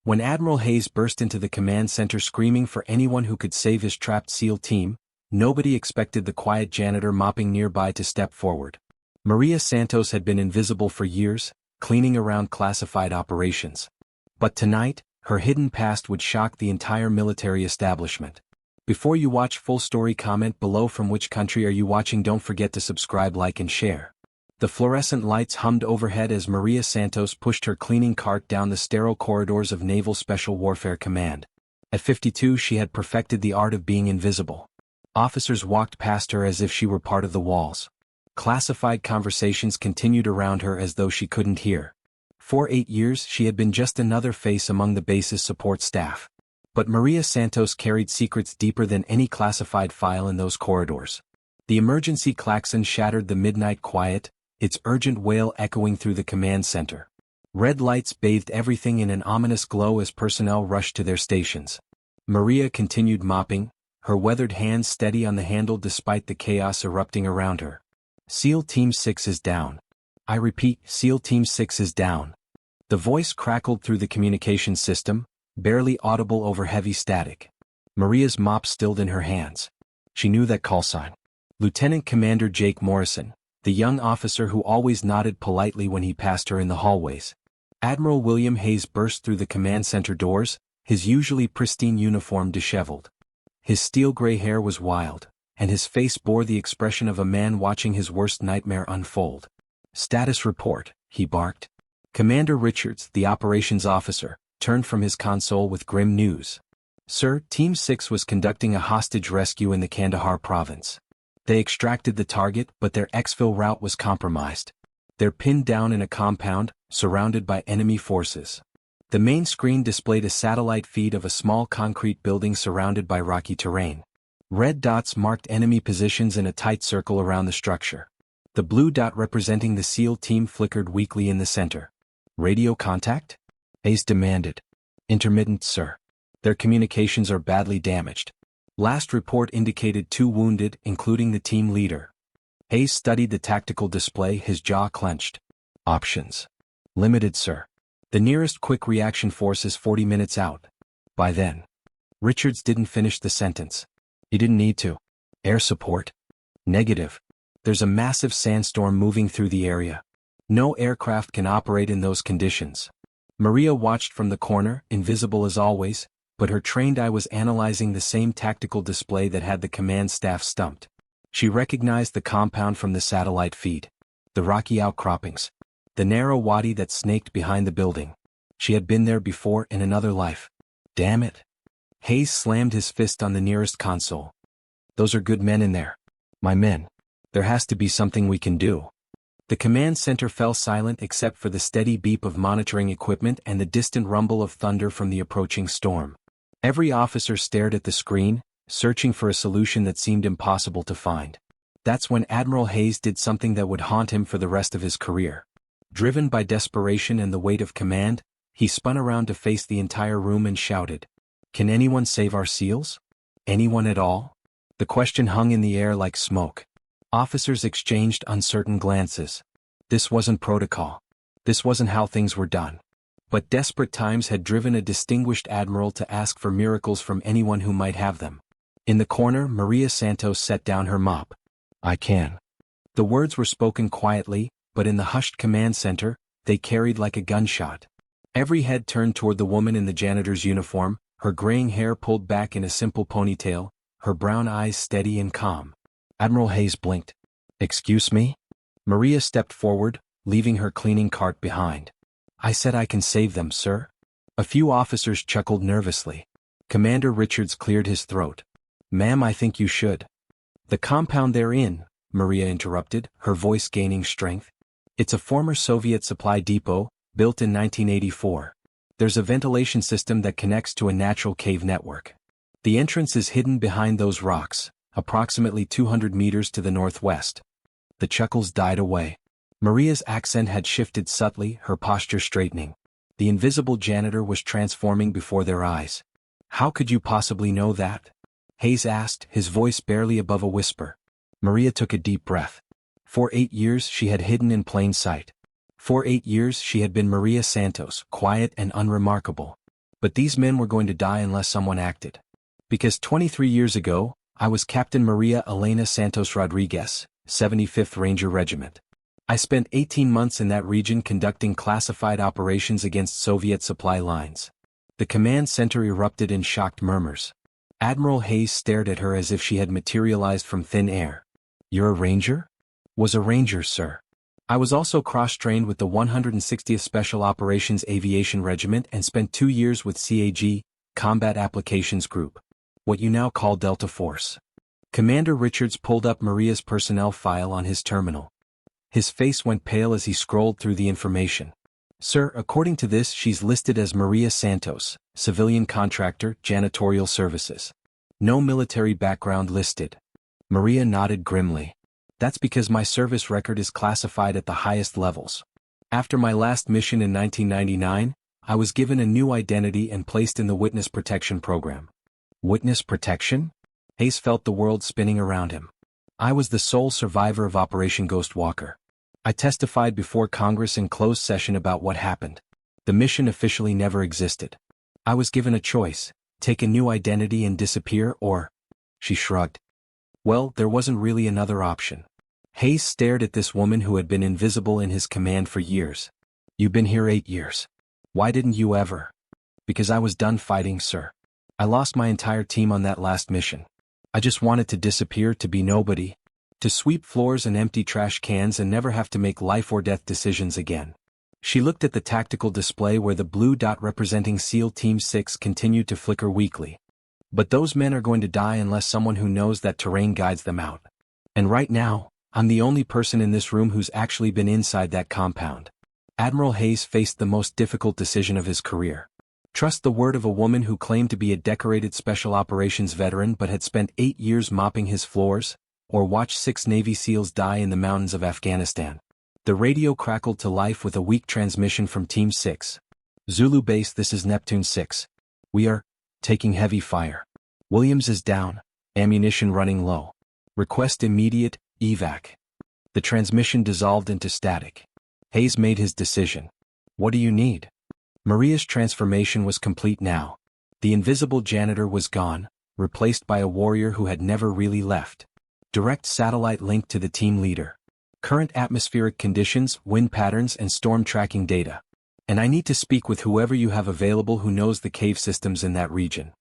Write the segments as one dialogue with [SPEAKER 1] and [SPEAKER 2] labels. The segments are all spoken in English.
[SPEAKER 1] When Admiral Hayes burst into the command center screaming for anyone who could save his trapped SEAL team, nobody expected the quiet janitor mopping nearby to step forward. Maria Santos had been invisible for years, cleaning around classified operations. But tonight, her hidden past would shock the entire military establishment. Before you watch full story, comment below from which country are you watching. Don't forget to subscribe, like and share. The fluorescent lights hummed overhead as Maria Santos pushed her cleaning cart down the sterile corridors of Naval Special Warfare Command. At 52 she had perfected the art of being invisible. Officers walked past her as if she were part of the walls. Classified conversations continued around her as though she couldn't hear. For 8 years she had been just another face among the base's support staff. But Maria Santos carried secrets deeper than any classified file in those corridors. The emergency klaxon shattered the midnight quiet, its urgent wail echoing through the command center. Red lights bathed everything in an ominous glow as personnel rushed to their stations. Maria continued mopping, her weathered hands steady on the handle despite the chaos erupting around her. SEAL Team 6 is down. I repeat, SEAL Team 6 is down. The voice crackled through the communications system, barely audible over heavy static. Maria's mop stilled in her hands. She knew that call sign. Lieutenant Commander Jake Morrison, the young officer who always nodded politely when he passed her in the hallways. Admiral William Hayes burst through the command center doors, his usually pristine uniform disheveled. His steel-gray hair was wild, and his face bore the expression of a man watching his worst nightmare unfold. Status report, he barked. Commander Richards, the operations officer, turned from his console with grim news. Sir, Team 6 was conducting a hostage rescue in the Kandahar province. They extracted the target, but their exfil route was compromised. They're pinned down in a compound, surrounded by enemy forces. The main screen displayed a satellite feed of a small concrete building surrounded by rocky terrain. Red dots marked enemy positions in a tight circle around the structure. The blue dot representing the SEAL team flickered weakly in the center. Radio contact? Hayes demanded. Intermittent, sir. Their communications are badly damaged. Last report indicated 2 wounded, including the team leader. Hayes studied the tactical display, his jaw clenched. Options. Limited, sir. The nearest quick reaction force is 40 minutes out. By then. Richards didn't finish the sentence. He didn't need to. Air support? Negative. There's a massive sandstorm moving through the area. No aircraft can operate in those conditions. Maria watched from the corner, invisible as always, but her trained eye was analyzing the same tactical display that had the command staff stumped. She recognized the compound from the satellite feed. The rocky outcroppings. The narrow wadi that snaked behind the building. She had been there before in another life. Damn it. Hayes slammed his fist on the nearest console. Those are good men in there. My men. There has to be something we can do. The command center fell silent except for the steady beep of monitoring equipment and the distant rumble of thunder from the approaching storm. Every officer stared at the screen, searching for a solution that seemed impossible to find. That's when Admiral Hayes did something that would haunt him for the rest of his career. Driven by desperation and the weight of command, he spun around to face the entire room and shouted, "Can anyone save our SEALs? Anyone at all?" The question hung in the air like smoke. Officers exchanged uncertain glances. This wasn't protocol. This wasn't how things were done. But desperate times had driven a distinguished admiral to ask for miracles from anyone who might have them. In the corner, Maria Santos set down her mop. I can. The words were spoken quietly, but in the hushed command center, they carried like a gunshot. Every head turned toward the woman in the janitor's uniform, her graying hair pulled back in a simple ponytail, her brown eyes steady and calm. Admiral Hayes blinked. Excuse me? Maria stepped forward, leaving her cleaning cart behind. I said I can save them, sir. A few officers chuckled nervously. Commander Richards cleared his throat. Ma'am, I think you should. The compound they're in, Maria interrupted, her voice gaining strength. It's a former Soviet supply depot, built in 1984. There's a ventilation system that connects to a natural cave network. The entrance is hidden behind those rocks, approximately 200 meters to the northwest. The chuckles died away. Maria's accent had shifted subtly, her posture straightening. The invisible janitor was transforming before their eyes. How could you possibly know that? Hayes asked, his voice barely above a whisper. Maria took a deep breath. For 8 years she had hidden in plain sight. For 8 years she had been Maria Santos, quiet and unremarkable. But these men were going to die unless someone acted. Because 23 years ago, I was Captain Maria Elena Santos Rodriguez, 75th Ranger Regiment. I spent 18 months in that region conducting classified operations against Soviet supply lines. The command center erupted in shocked murmurs. Admiral Hayes stared at her as if she had materialized from thin air. "You're a ranger?" "Was a ranger, sir. I was also cross-trained with the 160th Special Operations Aviation Regiment and spent 2 years with CAG, Combat Applications Group. What you now call Delta Force." Commander Richards pulled up Maria's personnel file on his terminal. His face went pale as he scrolled through the information. "Sir, according to this, she's listed as Maria Santos, civilian contractor, janitorial services. No military background listed." Maria nodded grimly. "That's because my service record is classified at the highest levels. After my last mission in 1999, I was given a new identity and placed in the Witness Protection Program." Witness protection? Hayes felt the world spinning around him. "I was the sole survivor of Operation Ghost Walker. I testified before Congress in closed session about what happened. The mission officially never existed. I was given a choice, take a new identity and disappear or—" She shrugged. "Well, there wasn't really another option." Hayes stared at this woman who had been invisible in his command for years. "You've been here 8 years. Why didn't you ever?" "Because I was done fighting, sir. I lost my entire team on that last mission. I just wanted to disappear, to be nobody. To sweep floors and empty trash cans and never have to make life or death decisions again." She looked at the tactical display where the blue dot representing SEAL Team 6 continued to flicker weakly. "But those men are going to die unless someone who knows that terrain guides them out. And right now, I'm the only person in this room who's actually been inside that compound." Admiral Hayes faced the most difficult decision of his career. Trust the word of a woman who claimed to be a decorated Special Operations veteran but had spent 8 years mopping his floors, or watch 6 Navy SEALs die in the mountains of Afghanistan. The radio crackled to life with a weak transmission from Team 6. "Zulu Base, this is Neptune 6. We are taking heavy fire. Williams is down, ammunition running low. Request immediate evac." The transmission dissolved into static. Hayes made his decision. "What do you need?" Maria's transformation was complete now. The invisible janitor was gone, replaced by a warrior who had never really left. Direct satellite link to the team leader. Current atmospheric conditions, wind patterns and storm tracking data. And I need to speak with whoever you have available who knows the cave systems in that region.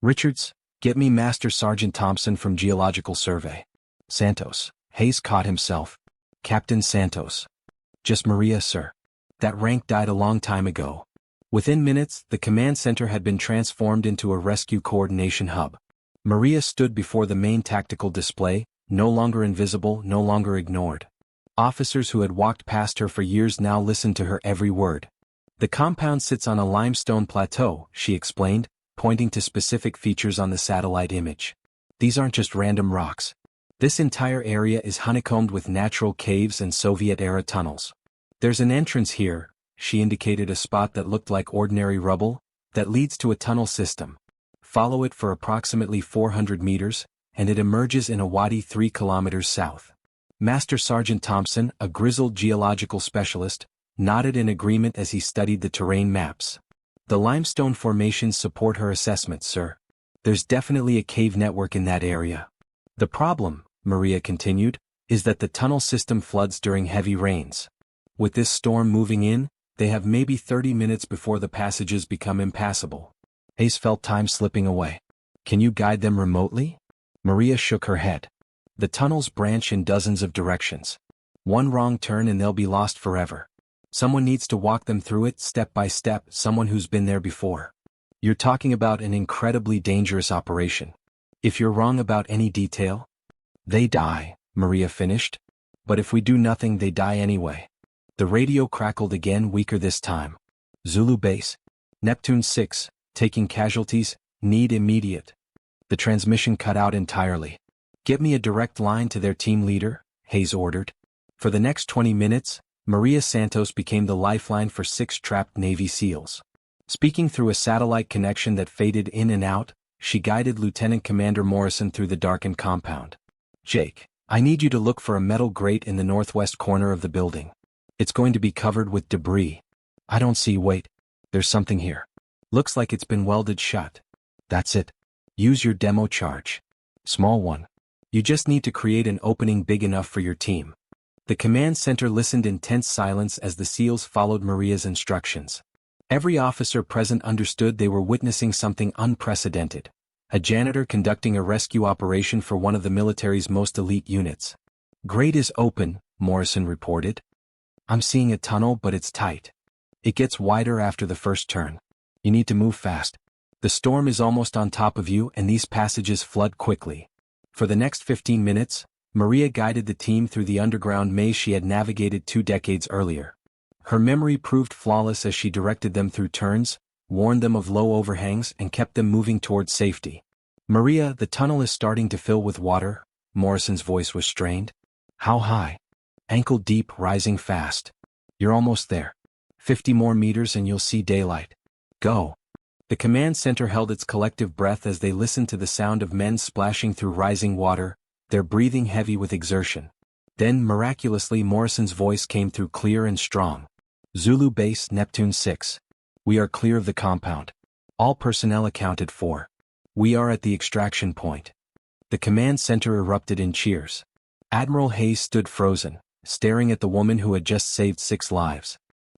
[SPEAKER 1] Richards, get me Master Sergeant Thompson from Geological Survey. Santos. Hayes caught himself. Captain Santos. Just Maria, sir. That rank died a long time ago. Within minutes, the command center had been transformed into a rescue coordination hub. Maria stood before the main tactical display, no longer invisible, no longer ignored. Officers who had walked past her for years now listened to her every word. "The compound sits on a limestone plateau," she explained, pointing to specific features on the satellite image. "These aren't just random rocks. This entire area is honeycombed with natural caves and Soviet-era tunnels. There's an entrance here," she indicated a spot that looked like ordinary rubble, "that leads to a tunnel system. Follow it for approximately 400 meters, and it emerges in a wadi 3 kilometers south." Master Sergeant Thompson, a grizzled geological specialist, nodded in agreement as he studied the terrain maps. "The limestone formations support her assessment, sir. There's definitely a cave network in that area. The problem," Maria continued, "is that the tunnel system floods during heavy rains. With this storm moving in, they have maybe 30 minutes before the passages become impassable." Hayes felt time slipping away. "Can you guide them remotely?" Maria shook her head. "The tunnels branch in dozens of directions. One wrong turn and they'll be lost forever. Someone needs to walk them through it step by step, someone who's been there before. You're talking about an incredibly dangerous operation. If you're wrong about any detail, they die," Maria finished. "But if we do nothing, they die anyway." The radio crackled again, weaker this time. "Zulu Base. Neptune 6, taking casualties, need immediate." The transmission cut out entirely. "Get me a direct line to their team leader," Hayes ordered. For the next 20 minutes, Maria Santos became the lifeline for 6 trapped Navy SEALs. Speaking through a satellite connection that faded in and out, she guided Lieutenant Commander Morrison through the darkened compound. "Jake, I need you to look for a metal grate in the northwest corner of the building. It's going to be covered with debris. I don't see, wait, there's something here. Looks like it's been welded shut. That's it. Use your demo charge. Small one. You just need to create an opening big enough for your team. The command center listened in tense silence as the SEALs followed Maria's instructions. Every officer present understood they were witnessing something unprecedented. A janitor conducting a rescue operation for one of the military's most elite units. Grate is open, Morrison reported. I'm seeing a tunnel, but it's tight. It gets wider after the first turn. You need to move fast. The storm is almost on top of you and these passages flood quickly. For the next 15 minutes, Maria guided the team through the underground maze she had navigated 2 decades earlier. Her memory proved flawless as she directed them through turns, warned them of low overhangs and kept them moving towards safety. Maria, the tunnel is starting to fill with water, Morrison's voice was strained. How high? Ankle deep, rising fast. You're almost there. 50 more meters and you'll see daylight. Go. The command center held its collective breath as they listened to the sound of men splashing through rising water, their breathing heavy with exertion. Then, miraculously, Morrison's voice came through clear and strong. Zulu Base, Neptune 6. We are clear of the compound. All personnel accounted for. We are at the extraction point. The command center erupted in cheers. Admiral Hayes stood frozen, staring at the woman who had just saved 6 lives.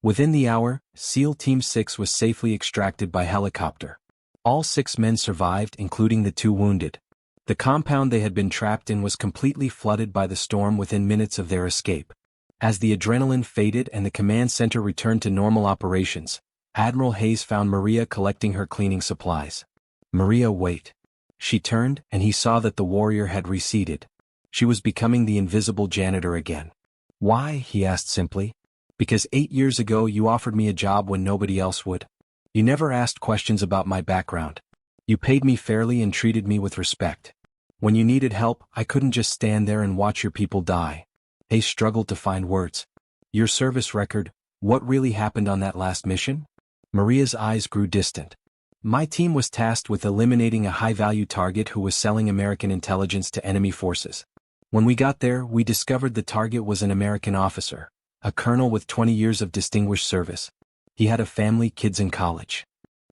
[SPEAKER 1] Within the hour, SEAL Team 6 was safely extracted by helicopter. All 6 men survived, including the 2 wounded. The compound they had been trapped in was completely flooded by the storm within minutes of their escape. As the adrenaline faded and the command center returned to normal operations, Admiral Hayes found Maria collecting her cleaning supplies. Maria, wait. She turned, and he saw that the warrior had receded. She was becoming the invisible janitor again. Why? He asked simply. Because 8 years ago you offered me a job when nobody else would. You never asked questions about my background. You paid me fairly and treated me with respect. When you needed help, I couldn't just stand there and watch your people die. Hayes struggled to find words. Your service record, what really happened on that last mission? Maria's eyes grew distant. My team was tasked with eliminating a high-value target who was selling American intelligence to enemy forces. When we got there, we discovered the target was an American officer. A colonel with 20 years of distinguished service. He had a family, kids in college.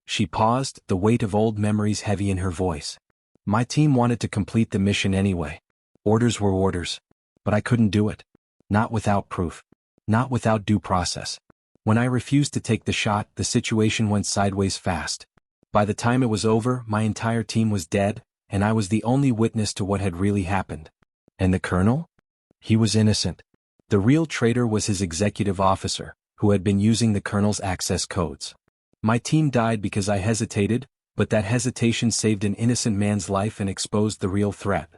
[SPEAKER 1] She paused, the weight of old memories heavy in her voice. My team wanted to complete the mission anyway. Orders were orders. But I couldn't do it. Not without proof. Not without due process. When I refused to take the shot, the situation went sideways fast. By the time it was over, my entire team was dead, and I was the only witness to what had really happened. And the colonel? He was innocent. The real traitor was his executive officer, who had been using the colonel's access codes. My team died because I hesitated, but that hesitation saved an innocent man's life and exposed the real threat.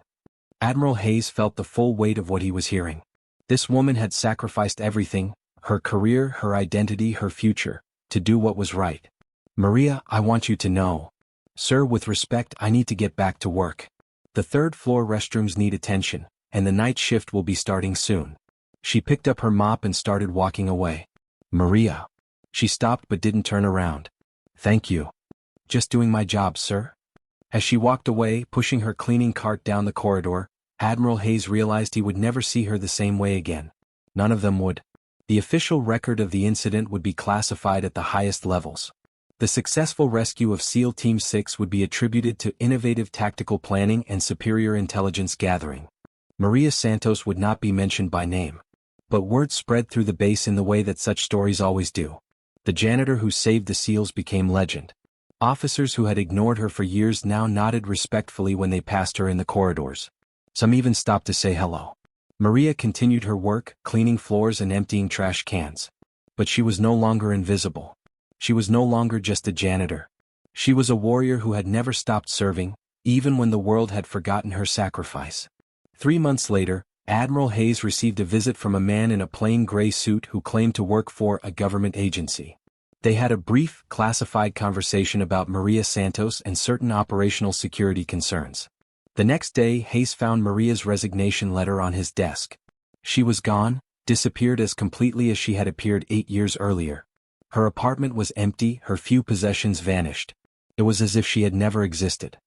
[SPEAKER 1] Admiral Hayes felt the full weight of what he was hearing. This woman had sacrificed everything, her career, her identity, her future, to do what was right. Maria, I want you to know. Sir, with respect, I need to get back to work. The 3rd floor restrooms need attention, and the night shift will be starting soon. She picked up her mop and started walking away. Maria. She stopped but didn't turn around. Thank you. Just doing my job, sir. As she walked away, pushing her cleaning cart down the corridor, Admiral Hayes realized he would never see her the same way again. None of them would. The official record of the incident would be classified at the highest levels. The successful rescue of SEAL Team 6 would be attributed to innovative tactical planning and superior intelligence gathering. Maria Santos would not be mentioned by name. But word spread through the base in the way that such stories always do. The janitor who saved the SEALs became legend. Officers who had ignored her for years now nodded respectfully when they passed her in the corridors. Some even stopped to say hello. Maria continued her work, cleaning floors and emptying trash cans. But she was no longer invisible. She was no longer just a janitor. She was a warrior who had never stopped serving, even when the world had forgotten her sacrifice. 3 months later, Admiral Hayes received a visit from a man in a plain gray suit who claimed to work for a government agency. They had a brief, classified conversation about Maria Santos and certain operational security concerns. The next day, Hayes found Maria's resignation letter on his desk. She was gone, disappeared as completely as she had appeared 8 years earlier. Her apartment was empty, her few possessions vanished. It was as if she had never existed.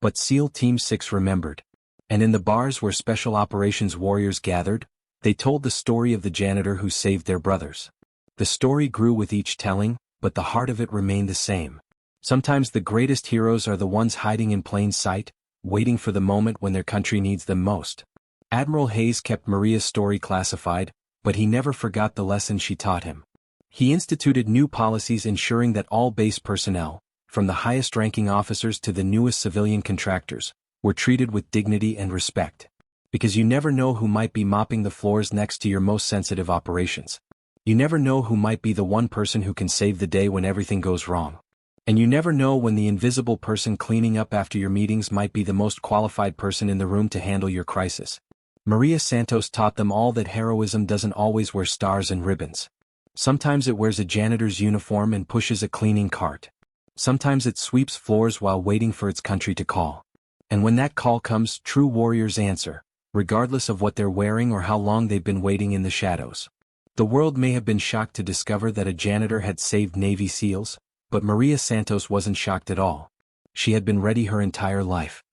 [SPEAKER 1] But SEAL Team 6 remembered. And in the bars where Special Operations warriors gathered, they told the story of the janitor who saved their brothers. The story grew with each telling, but the heart of it remained the same. Sometimes the greatest heroes are the ones hiding in plain sight, waiting for the moment when their country needs them most. Admiral Hayes kept Maria's story classified, but he never forgot the lesson she taught him. He instituted new policies ensuring that all base personnel, from the highest-ranking officers to the newest civilian contractors, were treated with dignity and respect. Because you never know who might be mopping the floors next to your most sensitive operations. You never know who might be the one person who can save the day when everything goes wrong. And you never know when the invisible person cleaning up after your meetings might be the most qualified person in the room to handle your crisis. Maria Santos taught them all that heroism doesn't always wear stars and ribbons. Sometimes it wears a janitor's uniform and pushes a cleaning cart. Sometimes it sweeps floors while waiting for its country to call. And when that call comes, true warriors answer, regardless of what they're wearing or how long they've been waiting in the shadows. The world may have been shocked to discover that a janitor had saved Navy SEALs, but Maria Santos wasn't shocked at all. She had been ready her entire life.